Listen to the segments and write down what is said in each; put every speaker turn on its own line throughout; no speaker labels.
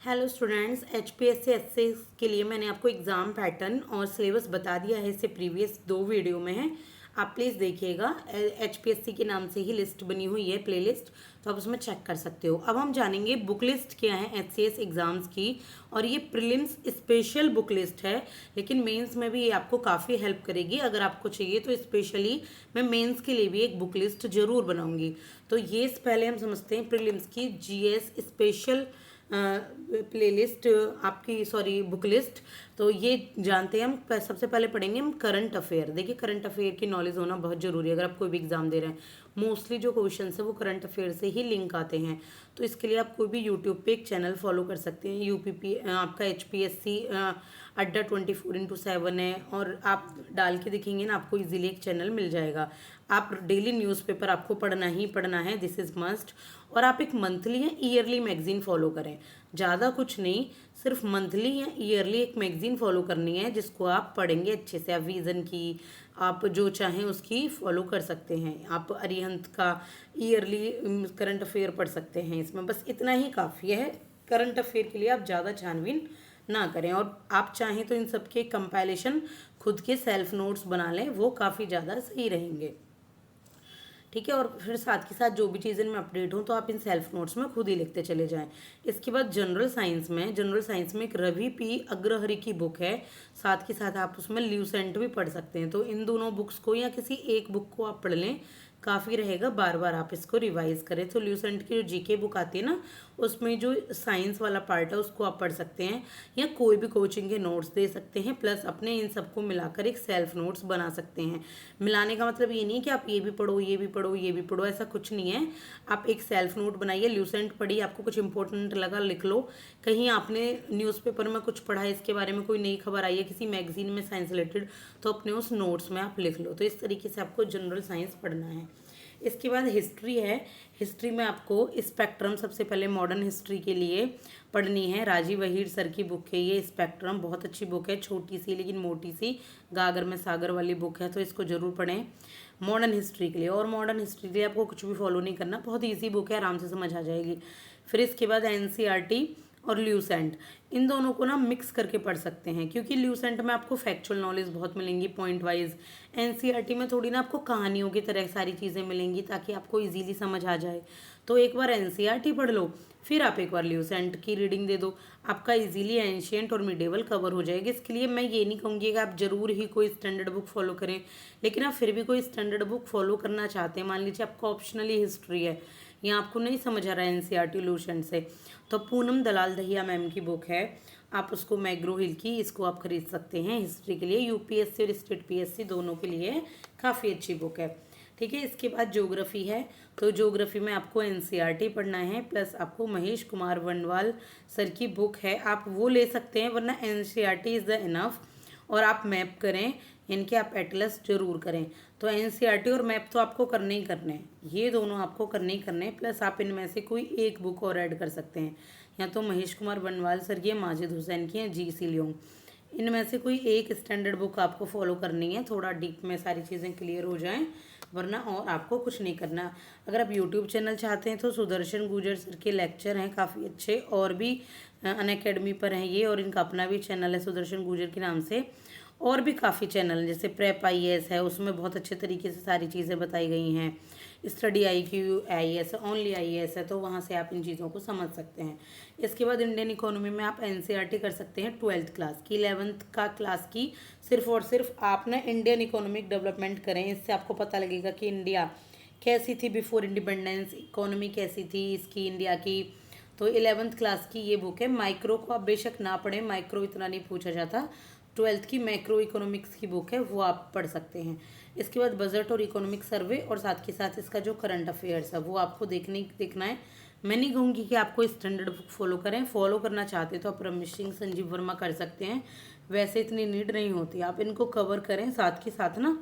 Hello students, HPSC S A के लिए मैंने आपको एग्ज़ाम पैटर्न और सिलेबस बता दिया है। इससे प्रीवियस 2 वीडियो में है, आप प्लीज़ देखिएगा। एचपीएससी के नाम से ही लिस्ट बनी हुई है, प्लेलिस्ट, तो आप उसमें चेक कर सकते हो। अब हम जानेंगे बुक लिस्ट क्या है एचसीएस एग्ज़ाम्स की, और ये प्रीलिम्स स्पेशल बुक लिस्ट है, लेकिन मेंस में भी ये आपको काफ़ी हेल्प करेगी। अगर आपको चाहिए तो स्पेशली मैं मेंस के लिए भी एक बुक लिस्ट ज़रूर बनाऊंगी। तो ये पहले हम समझते हैं प्रीलिम्स की जीएस स्पेशल प्लेलिस्ट आपकी, सॉरी बुक लिस्ट। तो ये जानते हैं हम, सबसे पहले पढ़ेंगे हम करंट अफेयर। देखिए, करंट अफेयर की नॉलेज होना बहुत ज़रूरी है अगर आप कोई भी एग्जाम दे रहे हैं। मोस्टली जो क्वेश्चन है वो करंट अफेयर से ही लिंक आते हैं। तो इसके लिए आप कोई भी यूट्यूब पे एक चैनल फॉलो कर सकते हैं। यूपीपी आपका एचपीएससी अड्डा 24x7 है, और आप डाल के दिखेंगे ना, आपको इजीली एक चैनल मिल जाएगा। आप डेली न्यूज़पेपर आपको पढ़ना ही पढ़ना है, दिस इज़ मस्ट। और आप एक मंथली या ईयरली मैगजीन फॉलो करें, ज़्यादा कुछ नहीं, सिर्फ मंथली या ईयरली एक मैगजीन फॉलो करनी है, जिसको आप पढ़ेंगे अच्छे से। आप विज़न की, आप जो चाहें उसकी फॉलो कर सकते हैं। आप अरिहंत का ईयरली करंट अफेयर पढ़ सकते हैं। इसमें बस इतना ही काफ़ी है। करंट अफेयर के लिए आप ज़्यादा छानबीन ना करें, और आप चाहें तो इन सब के कंपाइलेशन खुद के सेल्फ नोट्स बना लें, वो काफ़ी ज़्यादा सही रहेंगे। ठीक है, और फिर साथ के साथ जो भी चीज़ें में अपडेट हूँ तो आप इन सेल्फ नोट्स में खुद ही लिखते चले जाएं। इसके बाद जनरल साइंस में एक रवि पी अग्रहरि की बुक है, साथ के साथ आप उसमें ल्यूसेंट भी पढ़ सकते हैं। तो इन दोनों बुक्स को या किसी एक बुक को आप पढ़ लें, काफ़ी रहेगा, बार बार आप इसको रिवाइज करें। तो ल्यूसेंट की जो जीके बुक आती है ना, उसमें जो साइंस वाला पार्ट है उसको आप पढ़ सकते हैं, या कोई भी कोचिंग के नोट्स दे सकते हैं, प्लस अपने इन सबको मिलाकर एक सेल्फ नोट्स बना सकते हैं। मिलाने का मतलब ये नहीं कि आप ये भी पढ़ो, ये भी पढ़ो, ये भी पढ़ो, ऐसा कुछ नहीं है। आप एक सेल्फ नोट बनाइए, ल्यूसेंट पढ़िए, आपको कुछ इंपॉर्टेंट लगा लिख लो, कहीं आपने न्यूज़पेपर में कुछ पढ़ा है इसके बारे में, कोई नई खबर आई है किसी मैगजीन में साइंस रिलेटेड, तो अपने उस नोट्स में आप लिख लो। तो इस तरीके से आपको जनरल साइंस पढ़ना है। इसके बाद हिस्ट्री है। हिस्ट्री में आपको स्पेक्ट्रम सबसे पहले मॉडर्न हिस्ट्री के लिए पढ़नी है। राजीव वहीर सर की बुक है ये स्पेक्ट्रम, बहुत अच्छी बुक है, छोटी सी लेकिन मोटी सी, गागर में सागर वाली बुक है, तो इसको जरूर पढ़ें मॉडर्न हिस्ट्री के लिए। और मॉडर्न हिस्ट्री के लिए आपको कुछ भी फॉलो नहीं करना, बहुत ईजी बुक है, आराम से समझ आ जाएगी। फिर इसके बाद एनसीईआरटी और ल्यूसेंट, इन दोनों को ना मिक्स करके पढ़ सकते हैं, क्योंकि ल्यूसेंट में आपको फैक्चुअल नॉलेज बहुत मिलेंगी पॉइंट वाइज। एनसीईआरटी में थोड़ी ना आपको कहानियों की तरह सारी चीज़ें मिलेंगी, ताकि आपको इजीली समझ आ जाए। तो एक बार एनसीईआरटी पढ़ लो, फिर आप एक बार ल्यूसेंट की रीडिंग दे दो, आपका इजीली एंशियंट और मिडेवल कवर हो जाएगी। इसके लिए मैं ये नहीं कहूँगी कि आप जरूर ही कोई स्टैंडर्ड बुक फॉलो करें, लेकिन आप फिर भी कोई स्टैंडर्ड बुक फॉलो करना चाहते हैं, मान लीजिए आपको ऑप्शनली हिस्ट्री है या आपको नहीं समझ आ रहा है एनसीईआरटी ल्यूसेंट से, तो पूनम दलाल दहिया मैम की बुक है, आप उसको मैग्रो हिल की, इसको आप खरीद सकते हैं हिस्ट्री के लिए। यूपीएससी और स्टेट पीएससी दोनों के लिए काफ़ी अच्छी बुक है। ठीक है, इसके बाद ज्योग्राफी है। तो ज्योग्राफी में आपको एनसीईआरटी पढ़ना है, प्लस आपको महेश कुमार वनवाल सर की बुक है, आप वो ले सकते हैं, वरना एनसीईआरटी इज़ द इनफ। और आप मैप करें, इनके आप एटलस जरूर करें। तो एनसीईआरटी और मैप तो आपको करने ही करने हैं, ये दोनों आपको करने ही करने हैं, प्लस आप इनमें से कोई एक बुक और ऐड कर सकते हैं, या तो महेश कुमार बनवाल सर की है, माजिद हुसैन की है, जी सी लियोंग, इनमें से कोई एक स्टैंडर्ड बुक आपको फॉलो करनी है, थोड़ा डीप में सारी चीज़ें क्लियर हो जाएं, वरना और आपको कुछ नहीं करना। अगर आप यूट्यूब चैनल चाहते हैं तो सुदर्शन गुर्जर सर के लेक्चर हैं काफ़ी अच्छे, और भी अनअकैडमी पर हैं ये, और इनका अपना भी चैनल है सुदर्शन गुर्जर के नाम से। और भी काफ़ी चैनल जैसे प्रेप आईएएस है, उसमें बहुत अच्छे तरीके से सारी चीज़ें बताई गई हैं। Study IQ IAS, only IAS है, तो वहाँ से आप इन चीज़ों को समझ सकते हैं। इसके बाद इंडियन इकोनॉमी में आप एनसीईआरटी कर सकते हैं 12th क्लास की, 11th का क्लास की, सिर्फ और सिर्फ आप ना इंडियन इकोनॉमिक डेवलपमेंट करें, इससे आपको पता लगेगा कि इंडिया कैसी थी बिफोर इंडिपेंडेंस, इकोनॉमी कैसी थी इसकी इंडिया की। तो 11th क्लास की ये बुक है। माइक्रो को आप बेशक ना पढ़ें, माइक्रो इतना नहीं पूछा जाता। 12th की मैक्रो इकोनॉमिक्स की बुक है, वो आप पढ़ सकते हैं। इसके बाद बजट और इकोनॉमिक सर्वे, और साथ के साथ इसका जो करंट अफेयर्स है वो आपको देखना है। मैं नहीं कहूँगी कि आपको स्टैंडर्ड बुक फॉलो करें, फॉलो करना चाहते तो आप रमेश सिंह, संजीव वर्मा कर सकते हैं, वैसे इतनी नीड नहीं होती। आप इनको कवर करें, साथ के साथ ना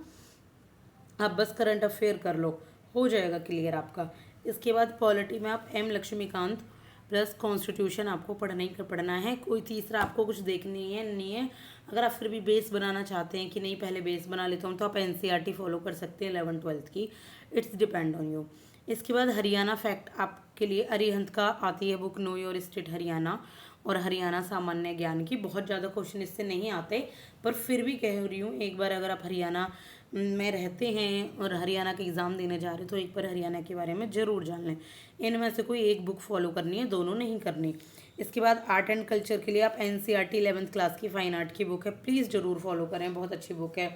आप बस करंट अफेयर कर लो, हो जाएगा क्लियर आपका। इसके बाद पॉलिटी में आप एम लक्ष्मीकांत प्लस कॉन्स्टिट्यूशन आपको पढ़ना ही पढ़ना है, कोई तीसरा आपको कुछ देखनी है नहीं है। अगर आप फिर भी बेस बनाना चाहते हैं कि नहीं पहले बेस बना लेता हूँ, तो आप एनसीईआरटी फॉलो कर सकते हैं 11th 12th की, इट्स डिपेंड ऑन यू। इसके बाद हरियाणा फैक्ट आपके लिए अरिहंत का आती है book, know your state Haryana और हरियाणा सामान्य ज्ञान की। बहुत ज़्यादा क्वेश्चन इससे नहीं आते, पर फिर भी कह रही हूँ, एक बार अगर आप हरियाणा में रहते हैं और हरियाणा का एग्ज़ाम देने जा रहे हो तो एक बार हरियाणा के बारे में ज़रूर जान लें। इनमें से कोई एक बुक फॉलो करनी है, दोनों नहीं करनी। इसके बाद आर्ट एंड कल्चर के लिए आप NCERT 11th क्लास की फाइन आर्ट की बुक है, प्लीज़ ज़रूर फॉलो करें, बहुत अच्छी बुक है।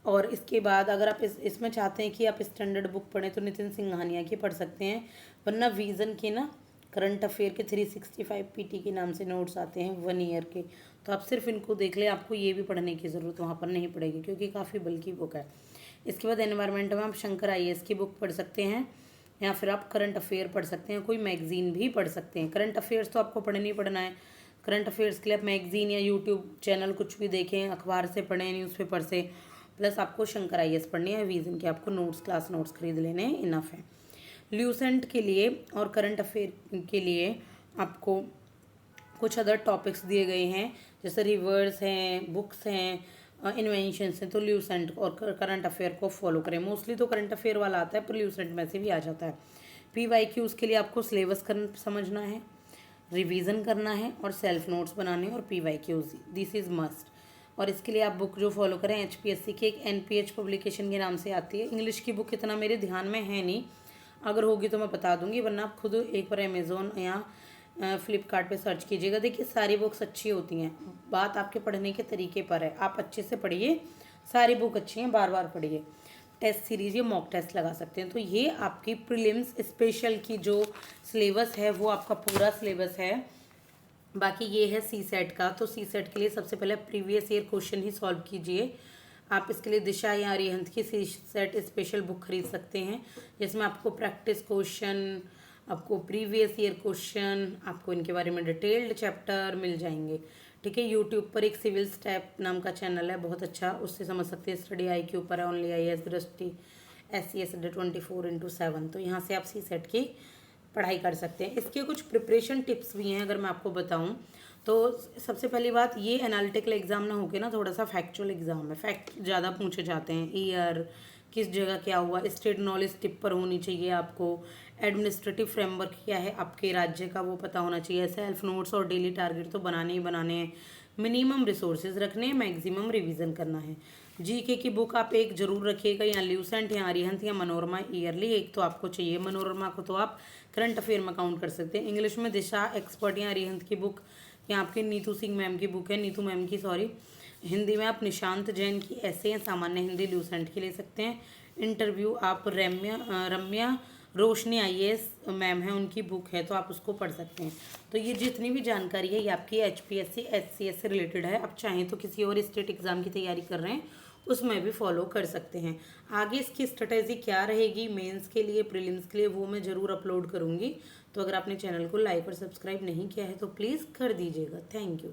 और इसके बाद अगर आप इसमें चाहते हैं कि आप स्टैंडर्ड बुक पढ़ें तो नितिन सिंघानिया की पढ़ सकते हैं, वरना विज़न के ना करंट अफेयर के 365 PT के नाम से नोट्स आते हैं 1 ईयर के, तो आप सिर्फ इनको देख लें, आपको ये भी पढ़ने की ज़रूरत वहाँ पर नहीं पड़ेगी क्योंकि काफ़ी बल्कि बुक है। इसके बाद एनवायरनमेंट में आप शंकर IAS की बुक पढ़ सकते हैं, या फिर आप करंट अफेयर पढ़ सकते हैं, कोई मैगजीन भी पढ़ सकते हैं। करंट अफेयर्स तो आपको पढ़ना ही पढ़ना है। करंट अफेयर्स के लिए आप मैगजीन या यूट्यूब चैनल कुछ भी देखें, अखबार से पढ़ें, न्यूज़पेपर से, प्लस आपको शंकर IAS पढ़नी है। विजन के आपको नोट्स, क्लास नोट्स खरीद लेने हैं, इनफ है। ल्यूसेंट के लिए और करंट अफेयर के लिए आपको कुछ अदर टॉपिक्स दिए गए हैं, जैसे रिवर्स हैं, बुक्स हैं, इन्वेंशंस हैं, तो ल्यूसेंट और करंट अफेयर को फॉलो करें। मोस्टली तो करंट अफेयर वाला आता है, पर ल्यूसेंट में से भी आ जाता है। PYQs के लिए आपको सिलेबस समझना है, रिवीजन करना है और सेल्फ नोट्स बनाने और PYQs, दिस इज़ मस्ट। और इसके लिए आप बुक जो फॉलो करें HPSC की एक NPH पब्लिकेशन के नाम से आती है। इंग्लिश की बुक इतना मेरे ध्यान में है नहीं, अगर होगी तो मैं बता दूंगी, वरना आप खुद एक बार अमेज़ोन या फ्लिपकार्ट पे सर्च कीजिएगा। देखिए सारी बुक्स अच्छी होती हैं, बात आपके पढ़ने के तरीके पर है। आप अच्छे से पढ़िए, सारी बुक अच्छी हैं, बार बार पढ़िए। टेस्ट सीरीज या मॉक टेस्ट लगा सकते हैं। तो ये आपकी प्रीलिम्स स्पेशल की जो सिलेबस है वो आपका पूरा सिलेबस है। बाकी ये है CSET का, तो CSET के लिए सबसे पहले प्रीवियस ईयर क्वेश्चन ही सॉल्व कीजिए। आप इसके लिए दिशा या अरिहंत की CSET स्पेशल बुक खरीद सकते हैं, जिसमें आपको प्रैक्टिस क्वेश्चन, आपको प्रीवियस ईयर क्वेश्चन, आपको इनके बारे में डिटेल्ड चैप्टर मिल जाएंगे। ठीक है, यूट्यूब पर एक सिविल स्टेप नाम का चैनल है, बहुत अच्छा, उससे समझ सकते हैं। स्टडी IQ पर है, ओनली IAS दृष्टि SCS 24/7, तो यहाँ से आप CSET की पढ़ाई कर सकते हैं। इसके कुछ प्रिपरेशन टिप्स भी हैं अगर मैं आपको बताऊं तो। सबसे पहली बात, ये एनालिटिकल एग्जाम ना होके ना थोड़ा सा फैक्चुअल एग्जाम है, फैक्ट ज़्यादा पूछे जाते हैं। ईयर, किस जगह क्या हुआ, स्टेट नॉलेज टिप पर होनी चाहिए आपको। एडमिनिस्ट्रेटिव फ्रेमवर्क क्या है आपके राज्य का, वो पता होना चाहिए। सेल्फ नोट्स और डेली टारगेट तो बनाने ही बनाने हैं। मिनिमम रिसोर्सेज रखने हैं, मैक्सिमम रिवीजन करना है। GK की बुक आप एक जरूर रखिएगा, या ल्यूसेंट या अरिहंत या मनोरमा, ईयरली एक तो आपको चाहिए। मनोरमा को तो आप करंट अफेयर में काउंट कर सकते हैं। इंग्लिश में दिशा एक्सपर्ट या अरिहंत की बुक, या आपकी नीतू सिंह मैम की बुक है, नीतू मैम की सॉरी। हिंदी में आप निशांत जैन की ऐसे या सामान्य हिंदी ल्यूसेंट की ले सकते हैं। इंटरव्यू आप रम्या रोशनी IAS मैम है, उनकी बुक है, तो आप उसको पढ़ सकते हैं। तो ये जितनी भी जानकारी है ये आपकी HPSC HCS से रिलेटेड है। आप चाहें तो किसी और स्टेट एग्ज़ाम की तैयारी कर रहे हैं उसमें भी फॉलो कर सकते हैं। आगे इसकी स्ट्रेटेजी क्या रहेगी मेंस के लिए, प्रीलिम्स के लिए, वो मैं ज़रूर अपलोड करूँगी। तो अगर आपने चैनल को लाइक और सब्सक्राइब नहीं किया है तो प्लीज़ कर दीजिएगा। Thank you.